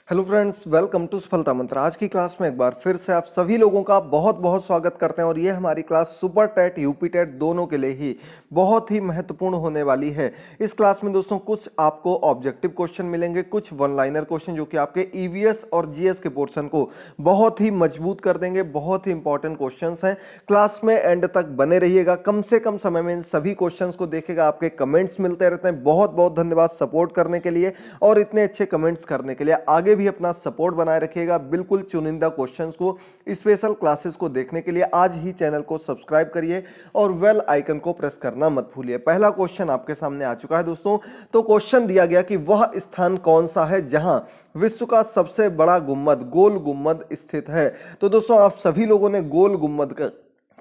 Hello friends, welcome to सफलता मंत्र। आज की क्लास में एक बार फिर से आप सभी लोगों का बहुत बहुत स्वागत करते हैं और ये हमारी class super TET UP TET दोनों के लिए ही बहुत ही महत्वपूर्ण होने वाली है। इस क्लास में दोस्तों कुछ आपको ऑब्जेक्टिव क्वेश्चन मिलेंगे, कुछ वन लाइनर क्वेश्चन जो कि आपके ईवीएस और जीएस के पोर्शन को बहुत ही मजबूत कर देंगे। बहुत ही इंपॉर्टेंट क्वेश्चन हैं। क्लास में एंड तक बने रहिएगा, कम से कम समय में इन सभी क्वेश्चन को देखेगा। आपके कमेंट्स मिलते रहते हैं। बहुत बहुत धन्यवाद सपोर्ट करने के लिए और इतने अच्छे कमेंट्स करने के लिए। आगे भी अपना सपोर्ट बनाए रखिएगा। बिल्कुल चुनिंदा क्वेश्चंस को, स्पेशल क्लासेस को देखने के लिए आज ही चैनल को सब्सक्राइब करिए और बेल आइकन को प्रेस करना मत भूलिए। पहला क्वेश्चन आपके सामने आ चुका है दोस्तों। तो क्वेश्चन दिया गया कि वह स्थान कौन सा है जहां विश्व का सबसे बड़ा गुम्बद गोल गुम्बद स्थित है। तो दोस्तों आप सभी लोगों ने गोल गुम्बद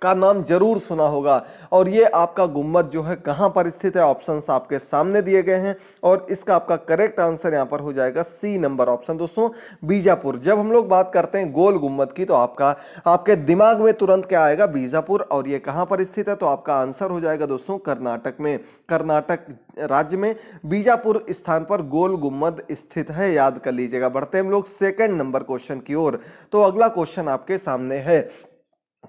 का नाम जरूर सुना होगा और ये आपका गुम्बद जो है कहां पर स्थित है। ऑप्शंस आपके सामने दिए गए हैं और इसका आपका करेक्ट आंसर यहां पर हो जाएगा सी नंबर ऑप्शन दोस्तों, बीजापुर। जब हम लोग बात करते हैं गोल गुम्बद की तो आपके दिमाग में तुरंत क्या आएगा? बीजापुर। और ये कहां पर स्थित है? तो आपका आंसर हो जाएगा दोस्तों कर्नाटक में। कर्नाटक राज्य में बीजापुर स्थान पर गोल गुम्बद स्थित है, याद कर लीजिएगा। बढ़ते हैं हम लोग सेकंड नंबर क्वेश्चन की ओर। तो अगला क्वेश्चन आपके सामने है,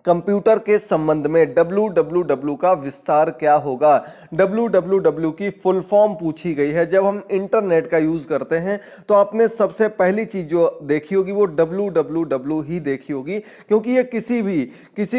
कंप्यूटर के संबंध में www का विस्तार क्या होगा? www की फुल फॉर्म पूछी गई है। जब हम इंटरनेट का यूज करते हैं तो आपने सबसे पहली चीज जो देखी होगी वो www ही देखी होगी, क्योंकि ये किसी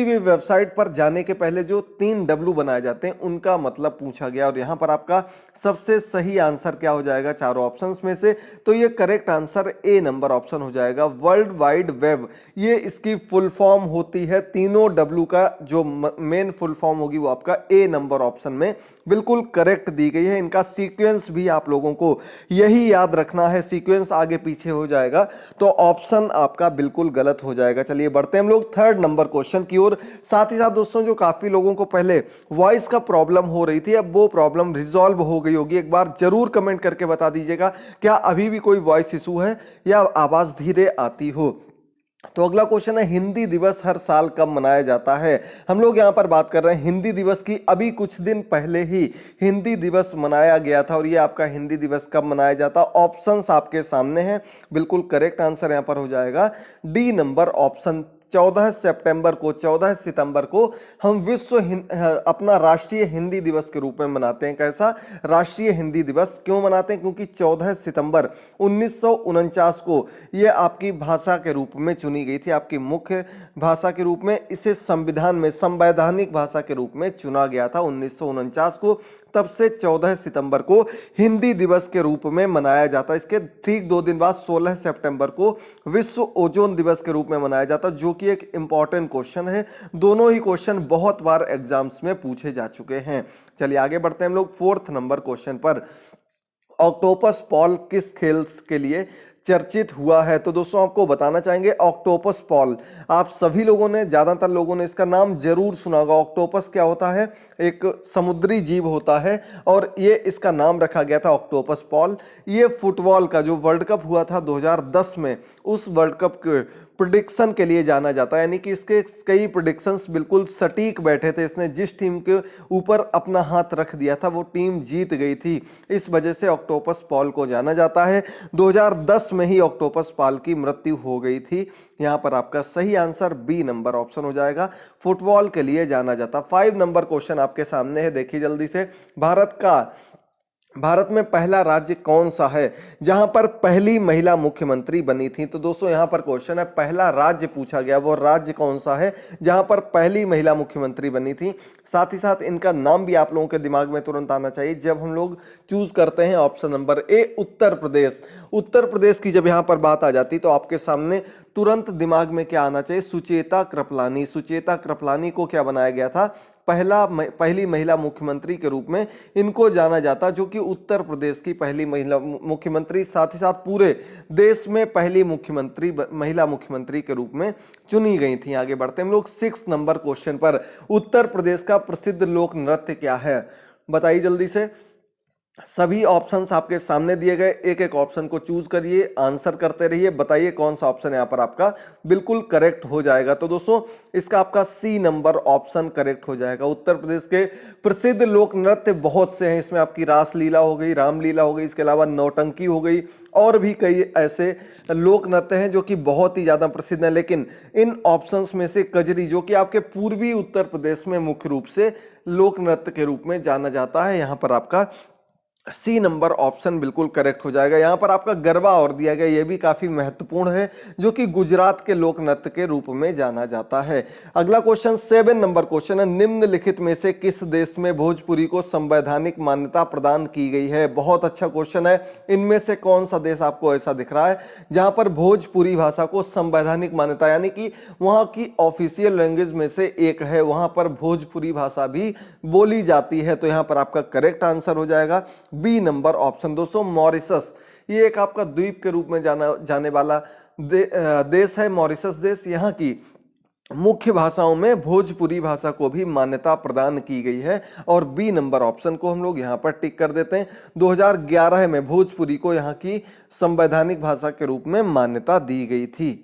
भी वेबसाइट पर जाने के पहले जो 3 W बनाए जाते हैं उनका मतलब पूछा गया। और यहां पर आपका सबसे सही आंसर क्या हो जाएगा चारों ऑप्शंस में से? तो ये correct answer A number option हो जाएगा, वर्ल्ड वाइड वेब। ये इसकी फुल फॉर्म होती है। तीनों डब्ल्यू का जो मेन फुल फॉर्म होगी वो आपका ए नंबर ऑप्शन में बिल्कुल करेक्ट दी गई है। इनका सीक्वेंस भी आप लोगों को यही याद रखना है, सीक्वेंस आगे पीछे हो जाएगा तो ऑप्शन आपका बिल्कुल गलत हो जाएगा। चलिए बढ़ते हैं हम लोग थर्ड नंबर क्वेश्चन की ओर। साथ ही साथ दोस्तों जो काफी लोगों को पहले वॉइस का प्रॉब्लम हो रही थी, अब वो प्रॉब्लम रिजॉल्व हो गई होगी। एक बार जरूर कमेंट करके बता दीजिएगा क्या अभी भी कोई वॉइस इशू है या आवाज धीरे आती हो। तो अगला क्वेश्चन है, हिंदी दिवस हर साल कब मनाया जाता है? हम लोग यहां पर बात कर रहे हैं हिंदी दिवस की। अभी कुछ दिन पहले ही हिंदी दिवस मनाया गया था और ये आपका हिंदी दिवस कब मनाया जाता? ऑप्शंस आपके सामने हैं। बिल्कुल करेक्ट आंसर यहां पर हो जाएगा डी नंबर ऑप्शन। 14 सितंबर को हम अपना राष्ट्रीय हिंदी दिवस के रूप में मनाते हैं। कैसा राष्ट्रीय हिंदी दिवस क्यों मनाते हैं? क्योंकि 14 सितंबर 1949 को यह आपकी भाषा के रूप में चुनी गई थी, आपकी मुख्य भाषा के रूप में। इसे संविधान में संवैधानिक भाषा के रूप में चुना गया था 1949 को। तब से 14 सितंबर को हिंदी दिवस के रूप में मनाया जाता है। इसके ठीक 2 दिन बाद 16 सितंबर को विश्व ओजोन दिवस के रूप में मनाया जाता है, जो कि एक इंपॉर्टेंट क्वेश्चन है। दोनों ही क्वेश्चन बहुत बार एग्जाम्स में पूछे जा चुके हैं। चलिए आगे बढ़ते हैं हम लोग फोर्थ नंबर क्वेश्चन पर। ऑक्टोपस पॉल किस खेल के लिए चर्चित हुआ है? तो दोस्तों आपको बताना चाहेंगे ऑक्टोपस पॉल, आप सभी लोगों ने, ज्यादातर लोगों ने इसका नाम जरूर सुना होगा। ऑक्टोपस क्या होता है? एक समुद्री जीव होता है और ये इसका नाम रखा गया था ऑक्टोपस पॉल। ये फुटबॉल का जो वर्ल्ड कप हुआ था 2010 में, उस वर्ल्ड कप के प्रेडिक्शन के लिए जाना जाता है। यानी कि इसके कई प्रेडिक्शंस बिल्कुल सटीक बैठे थे। इसने जिस टीम के ऊपर अपना हाथ रख दिया था वो टीम जीत गई थी। इस वजह से ऑक्टोपस पॉल को जाना जाता है। 2010 में ही ऑक्टोपस पॉल की मृत्यु हो गई थी। यहां पर आपका सही आंसर बी नंबर ऑप्शन हो जाएगा, फुटबॉल के लिए जाना जाता। 5 नंबर क्वेश्चन आपके सामने है, देखिए जल्दी से। भारत में पहला राज्य कौन सा है जहां पर पहली महिला मुख्यमंत्री बनी थी? तो दोस्तों यहां पर क्वेश्चन है, पहला राज्य पूछा गया, वो राज्य कौन सा है जहां पर पहली महिला मुख्यमंत्री बनी थी। साथ ही साथ इनका नाम भी आप लोगों के दिमाग में तुरंत आना चाहिए जब हम लोग चूज करते हैं option number A, Uttar Pradesh. Uttar Pradesh की जब यहां पर बात आ जाती तो आपके सामने तुरंत दिमाग में क्या आना चाहिए? सुचेता कृपलानी। सुचेता कृपलानी को क्या बनाया गया था? पहली महिला मुख्यमंत्री के रूप में इनको जाना जाता, जो कि उत्तर प्रदेश की पहली महिला मुख्यमंत्री, साथ ही साथ पूरे देश में पहली महिला मुख्यमंत्री के रूप में चुनी गई थी। आगे बढ़ते हैं हम लोग 6 नंबर क्वेश्चन पर। उत्तर प्रदेश का प्रसिद्ध लोक नृत्य क्या है? बताइए जल्दी से। सभी ऑप्शंस आपके सामने दिए गए, एक एक ऑप्शन को चूज करिए, आंसर करते रहिए, बताइए कौन सा ऑप्शन यहाँ पर आपका बिल्कुल करेक्ट हो जाएगा। तो दोस्तों इसका आपका सी नंबर ऑप्शन करेक्ट हो जाएगा। उत्तर प्रदेश के प्रसिद्ध लोक नृत्य बहुत से हैं, इसमें आपकी रासलीला हो गई, रामलीला हो गई, इसके अलावा नौटंकी हो गई, और भी कई ऐसे लोक नृत्य हैं जो कि बहुत ही ज्यादा प्रसिद्ध हैं। लेकिन इन ऑप्शंस में से कजरी, जो कि आपके पूर्वी उत्तर प्रदेश में मुख्य रूप से लोक नृत्य के रूप में जाना जाता है, यहाँ पर आपका सी नंबर ऑप्शन बिल्कुल करेक्ट हो जाएगा। यहां पर आपका गरबा और दिया गया, यह भी काफी महत्वपूर्ण है, जो कि गुजरात के लोक नृत्य के रूप में जाना जाता है। अगला क्वेश्चन 7 नंबर क्वेश्चन है, निम्नलिखित में से किस देश में भोजपुरी को संवैधानिक मान्यता प्रदान की गई है। बहुत अच्छा क्वेश्चन है। इनमें से कौन सा देश आपको ऐसा दिख रहा है जहां पर भोजपुरी भाषा को संवैधानिक मान्यता, यानी कि वहां की ऑफिशियल लैंग्वेज में से एक है, वहां पर भोजपुरी भाषा भी बोली जाती है। तो यहां पर आपका करेक्ट आंसर हो जाएगा बी नंबर ऑप्शन। दोस्तों मॉरिशस, ये एक आपका द्वीप के रूप में जाने वाला देश है मॉरिशस देश। यहाँ की मुख्य भाषाओं में भोजपुरी भाषा को भी मान्यता प्रदान की गई है, और बी नंबर ऑप्शन को हम लोग यहाँ पर टिक कर देते हैं। 2011 में भोजपुरी को यहाँ की संवैधानिक भाषा के रूप में मान्यता दी गई थी।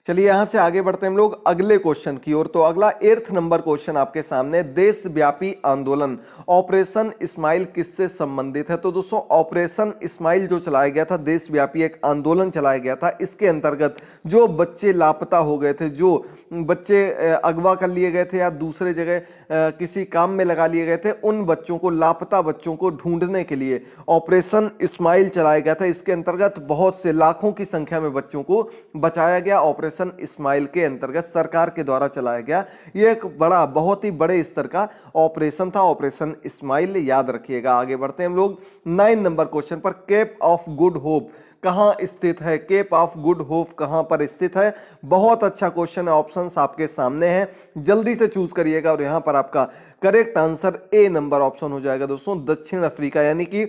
चलिए यहां से आगे बढ़ते हैं हम लोग अगले क्वेश्चन की ओर। तो अगला 8th नंबर क्वेश्चन आपके सामने, देशव्यापी आंदोलन ऑपरेशन स्माइल किससे संबंधित है। तो दोस्तों ऑपरेशन स्माइल जो चलाया गया था, देशव्यापी एक आंदोलन चलाया गया था, इसके अंतर्गत जो बच्चे लापता हो गए थे, जो बच्चे अगवा कर लिए गए थे या दूसरे जगह किसी काम में लगा लिए गए थे, उन बच्चों को, लापता बच्चों को ढूंढने के लिए ऑपरेशन स्माइल चलाया गया था। इसके अंतर्गत बहुत से लाखों की संख्या में बच्चों को बचाया गया। ऑपरेशन स्माइल के अंतर्गत सरकार के द्वारा चलाया गया यह एक बड़ा, बहुत ही बड़े स्तर का ऑपरेशन था, ऑपरेशन स्माइल, याद रखिएगा। आगे बढ़ते हैं हम लोग 9 नंबर क्वेश्चन पर, केप ऑफ गुड होप कहां स्थित है। केप ऑफ गुड होप कहां पर स्थित है। बहुत अच्छा क्वेश्चन है, ऑप्शंस आपके सामने हैं, जल्दी से चूज करिएगा। और यहां पर आपका correct answer A number option हो जाएगा। दोस्तों दक्षिण अफ्रीका, यानी कि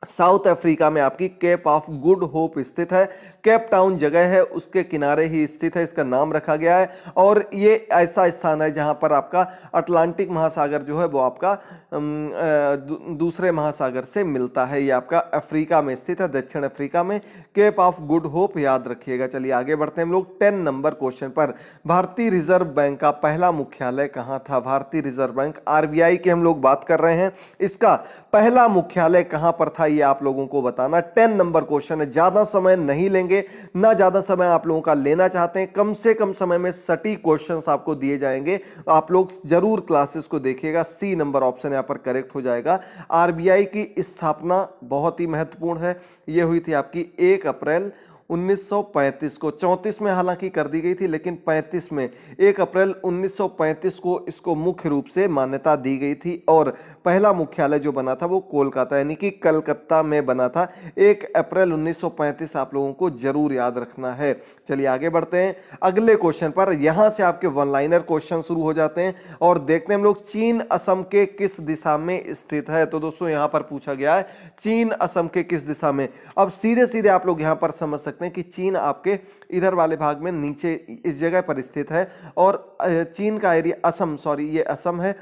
साउथ अफ्रीका में आपकी केप ऑफ गुड होप स्थित है। केप टाउन जगह है, उसके किनारे ही स्थित है, इसका नाम रखा गया है। और ये ऐसा स्थान है जहां पर आपका अटलांटिक महासागर जो है वो आपका दूसरे महासागर से मिलता है। ये आपका अफ्रीका में स्थित है, दक्षिण अफ्रीका में, केप ऑफ गुड होप, याद रखिएगा। चलिए आगे बढ़ते हैं हम लोग 10 नंबर क्वेश्चन पर, भारतीय रिजर्व बैंक का पहला मुख्यालय कहां था। भारतीय रिजर्व बैंक, आरबीआई की हम लोग बात कर रहे हैं, इसका पहला मुख्यालय कहां पर था, ये आप लोगों को बताना। 10 नंबर क्वेश्चन है, ज्यादा समय नहीं लेंगे, ना ज्यादा समय आप लोगों का लेना चाहते हैं, कम से कम समय में सटीक क्वेश्चंस आपको दिए जाएंगे। आप लोग जरूर क्लासेस को देखिएगा। सी नंबर ऑप्शन यहां पर करेक्ट हो जाएगा। आरबीआई की स्थापना बहुत ही महत्वपूर्ण है, यह हुई थी आपकी 1 अप्रैल 1935 को। 34 में हालांकि कर दी गई थी, लेकिन 35 में 1 अप्रैल 1935 को इसको मुख्य रूप से मान्यता दी गई थी। और पहला मुख्यालय जो बना था वो कोलकाता, यानी कि कलकत्ता में बना था। 1 अप्रैल 1935 आप लोगों को जरूर याद रखना है। चलिए आगे बढ़ते हैं अगले क्वेश्चन पर। यहां से आपके वन लाइनर क्वेश्चन शुरू हो जाते हैं और देखते हैं हम लोग, चीन असम के किस दिशा में स्थित है। तो दोस्तों यहां पर पूछा गया है चीन असम के किस दिशा में। अब सीधे सीधे आप लोग यहां पर समझ सकते हैं कि चीन आपके इधर वाले भाग में नीचे इस जगह पर स्थित है, और चीन का एरिया, असम, सॉरी ये असम है,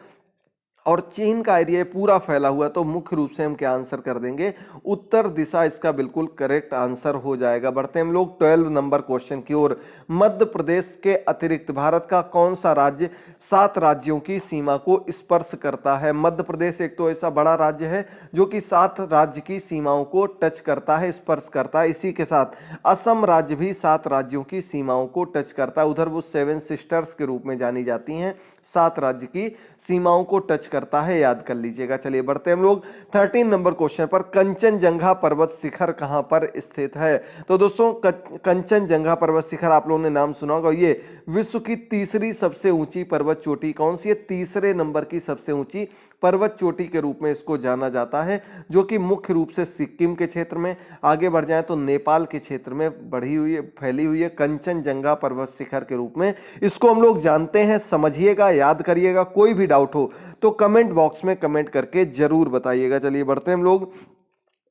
और चीन का एरिया पूरा फैला हुआ। तो मुख्य रूप से हम क्या आंसर कर देंगे, उत्तर दिशा इसका बिल्कुल करेक्ट आंसर हो जाएगा। बढ़ते हैं हम लोग 12 नंबर क्वेश्चन की ओर। मध्य प्रदेश के अतिरिक्त भारत का कौन सा राज्य 7 राज्यों की सीमा को स्पर्श करता है। मध्य प्रदेश एक तो ऐसा बड़ा राज्य है जो कि 7 राज्य की सीमाओं को टच करता है, स्पर्श करता है। इसी के साथ असम राज्य भी 7 राज्यों की सीमाओं को टच करता है। उधर वो 7 सिस्टर्स के रूप में जानी जाती हैं, 7 राज्य की सीमाओं को टच करता है, याद कर लीजिएगा। चलिए बढ़ते हैं हम लोग 13 नंबर क्वेश्चन पर। कंचनजंगा पर्वत शिखर कहां पर स्थित है। तो दोस्तों कंचनजंगा पर्वत शिखर आप लोगों ने नाम सुना होगा। ये विश्व की तीसरी सबसे ऊंची पर्वत चोटी कौन सी है, तीसरे नंबर की सबसे ऊंची पर्वत चोटी के रूप में इसको जाना जाता है, जो कि मुख्य रूप से सिक्किम के क्षेत्र में, आगे बढ़ जाए तो नेपाल के क्षेत्र में बढ़ी हुई है, फैली हुई है, कंचनजंगा पर्वत शिखर के रूप में इसको हम लोग जानते हैं। समझिएगा, याद करिएगा, कोई भी डाउट हो तो कमेंट बॉक्स में कमेंट करके जरूर बताइएगा। चलिए बढ़ते हैं हम लोग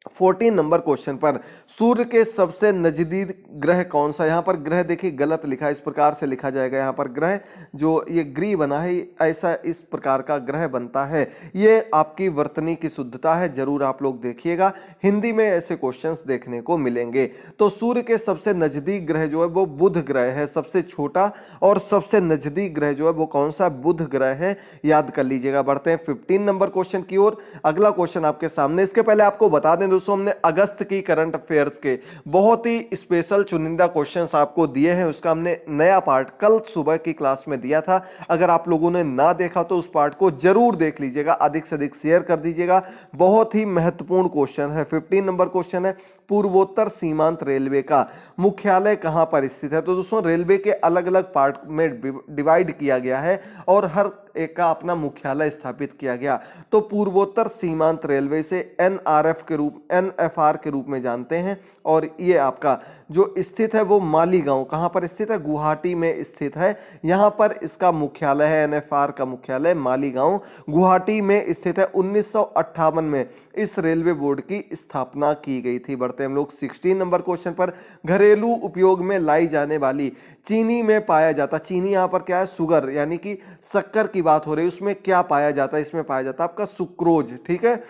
14 नंबर क्वेश्चन पर सूर्य के सबसे नजदीक ग्रह कौन सा। यहाँ पर ग्रह देखिए गलत लिखा है, इस प्रकार से लिखा जाएगा। यहाँ पर ग्रह जो ये ग्री बना है ऐसा इस प्रकार का ग्रह बनता है। ये आपकी वर्तनी की शुद्धता है, जरूर आप लोग देखिएगा, हिंदी में ऐसे क्वेश्चंस देखने को मिलेंगे। तो सूर्य के सबसे नजदीक ग्रह जो है वो बुध ग्रह है, सबसे छोटा और सबसे नजदीक ग्रह जो है वो कौन सा, बुध ग्रह है, याद कर लीजिएगा। बढ़ते हैं 15 नंबर क्वेश्चन की ओर। अगला क्वेश्चन आपके सामने, इसके पहले आपको बता दें दोस्तों, हमने अगस्त की करंट अफेयर्स के बहुत ही स्पेशल चुनिंदा क्वेश्चंस आपको दिए हैं। उसका हमने नया पार्ट कल सुबह की क्लास में दिया था। अगर आप लोगों ने ना देखा तो उस पार्ट को जरूर देख लीजिएगा, अधिक से अधिक शेयर कर दीजिएगा। बहुत ही महत्वपूर्ण क्वेश्चन है। 15 नंबर क्वेश्चन है, पूर्वोत्तर सीमांत रेलवे का मुख्यालय कहां पर स्थित है। तो दोस्तों रेलवे के अलग अलग पार्ट में डिवाइड किया गया है और हर एक का अपना मुख्यालय स्थापित किया गया। तो पूर्वोत्तर सीमांत रेलवे से एनएफआर के रूप में जानते हैं। और ये आपका जो स्थित है वो मालीगांव, कहां पर स्थित है, गुवाहाटी में स्थित है। यहां पर इसका मुख्यालय है, एनएफआर का मुख्यालय मालीगांव गुवाहाटी में स्थित है। 1958 में इस रेलवे बोर्ड की स्थापना की गई थी। बढ़ते हम लोग 16 नंबर क्वेश्चन पर, घरेलू उपयोग में लाई जाने वाली चीनी में पाया जाता, चीनी यहां पर क्या है, शुगर यानी कि शक्कर की बात हो रही है, उसमें क्या पाया जाता है, इसमें पाया जाता है आपका सुक्रोज। ठीक है,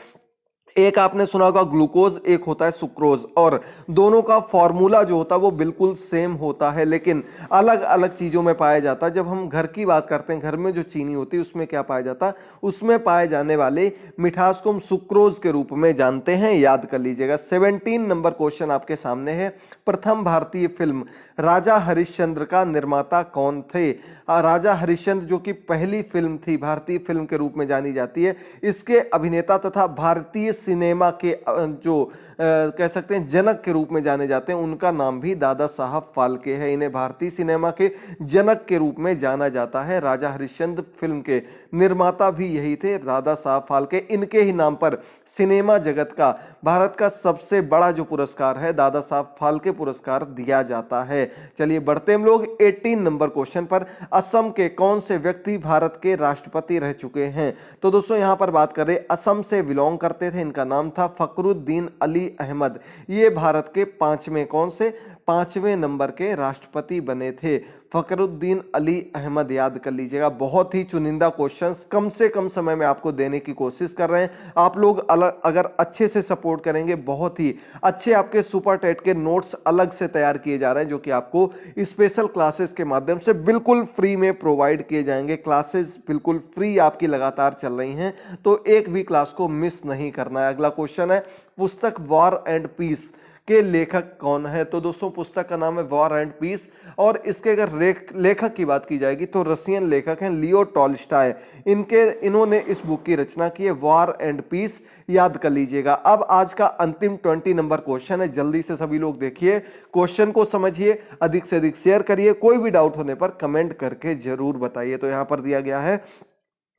एक आपने सुना होगा ग्लूकोज, एक होता है सुक्रोज, और दोनों का फॉर्मूला जो होता है वो बिल्कुल सेम होता है लेकिन अलग अलग चीजों में पाया जाता है। जब हम घर की बात करते हैं, घर में जो चीनी होती है उसमें क्या पाया जाता है, उसमें पाए जाने वाले मिठास को हम सुक्रोज के रूप में जानते हैं, याद कर लीजिएगा। 17 नंबर क्वेश्चन आपके सामने है, प्रथम भारतीय फिल्म राजा हरिश्चंद्र का निर्माता कौन थे। राजा हरिश्चंद्र जो कि पहली फिल्म थी, भारतीय फिल्म के रूप में जानी जाती है, इसके अभिनेता तथा भारतीय सिनेमा के जो कह सकते हैं जनक के रूप में जाने जाते हैं, उनका नाम भी दादा साहब फाल्के है। इन्हें भारतीय सिनेमा के जनक के रूप में जाना जाता है। राजा हरिश्चंद्र फिल्म के निर्माता भी यही थे, दादा साहब फाल्के। इनके ही नाम पर सिनेमा जगत का भारत का सबसे बड़ा जो पुरस्कार है, दादा साहब फाल्के पुरस्कार दिया जाता है। चलिए बढ़ते हम लोग 18 नंबर क्वेश्चन पर, असम के कौन से व्यक्ति भारत के राष्ट्रपति रह चुके हैं। तो दोस्तों यहां पर बात करें, असम से बिलोंग करते थे, इनका नाम था फखरुद्दीन अली अहमद। ये भारत के पांचवें, कौन से, पांचवें नंबर के राष्ट्रपति बने थे, फखरुद्दीन अली अहमद, याद कर लीजिएगा। बहुत ही चुनिंदा क्वेश्चंस कम से कम समय में आपको देने की कोशिश कर रहे हैं। आप लोग अगर अच्छे से सपोर्ट करेंगे, बहुत ही अच्छे आपके सुपर टेट के नोट्स अलग से तैयार किए जा रहे हैं, जो कि आपको स्पेशल क्लासेस के माध्यम से बिल्कुल फ्री में प्रोवाइड किए जाएंगे। क्लासेस बिल्कुल फ्री आपकी लगातार चल रही हैं, तो एक भी क्लास को मिस नहीं करना है। अगला क्वेश्चन है, पुस्तक वॉर एंड पीस के लेखक कौन है। तो दोस्तों पुस्तक का नाम है वॉर एंड पीस, और इसके अगर लेखक की बात की जाएगी तो रशियन लेखक हैं लियो टॉल्स्टॉय। इन्होंने इस बुक की रचना की है, वॉर एंड पीस, याद कर लीजिएगा। अब आज का अंतिम 20 नंबर क्वेश्चन है, जल्दी से सभी लोग देखिए, क्वेश्चन को समझिए, अधिक से अधिक शेयर करिए, कोई भी डाउट होने पर कमेंट करके जरूर बताइए। तो यहां पर दिया गया है,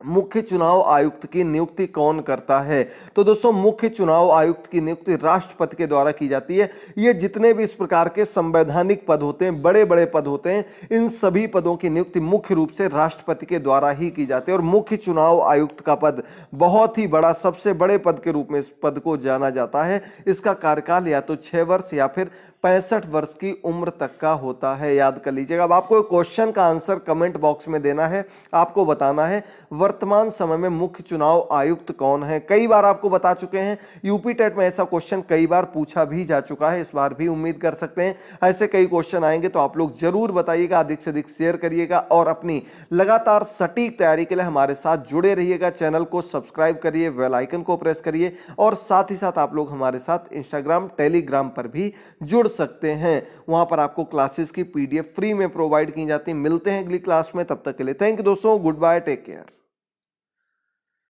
मुख्य चुनाव आयुक्त की नियुक्ति कौन करता है। तो दोस्तों मुख्य चुनाव आयुक्त की नियुक्ति राष्ट्रपति के द्वारा की जाती है। ये जितने भी इस प्रकार के संवैधानिक पद होते हैं, बड़े बड़े पद होते हैं, इन सभी पदों की नियुक्ति मुख्य रूप से राष्ट्रपति के द्वारा ही की जाती है। और मुख्य चुनाव आयुक्त का पद बहुत ही बड़ा, सबसे बड़े पद के रूप में इस पद को जाना जाता है। इसका कार्यकाल या तो 6 वर्ष या फिर 65 वर्ष की उम्र तक का होता है, याद कर लीजिएगा। अब आपको क्वेश्चन का आंसर कमेंट बॉक्स में देना है, आपको बताना है वर्तमान समय में मुख्य चुनाव आयुक्त कौन है। कई बार आपको बता चुके हैं, यूपी टेट में ऐसा क्वेश्चन कई बार पूछा भी जा चुका है, इस बार भी उम्मीद कर सकते हैं ऐसे कई क्वेश्चन आएंगे। तो आप लोग जरूर बताइएगा, अधिक से अधिक शेयर करिएगा और अपनी लगातार सटीक तैयारी के लिए हमारे साथ जुड़े रहिएगा। चैनल को सब्सक्राइब करिए, बेल आइकन को प्रेस करिए, और साथ ही साथ आप लोग हमारे साथ इंस्टाग्राम, टेलीग्राम पर भी जुड़ सकते हैं। वहां पर आपको क्लासेस की पीडीएफ फ्री में प्रोवाइड की जाती है। मिलते हैं अगली क्लास में, तब तक के लिए थैंक यू दोस्तों, गुड बाय, टेक केयर।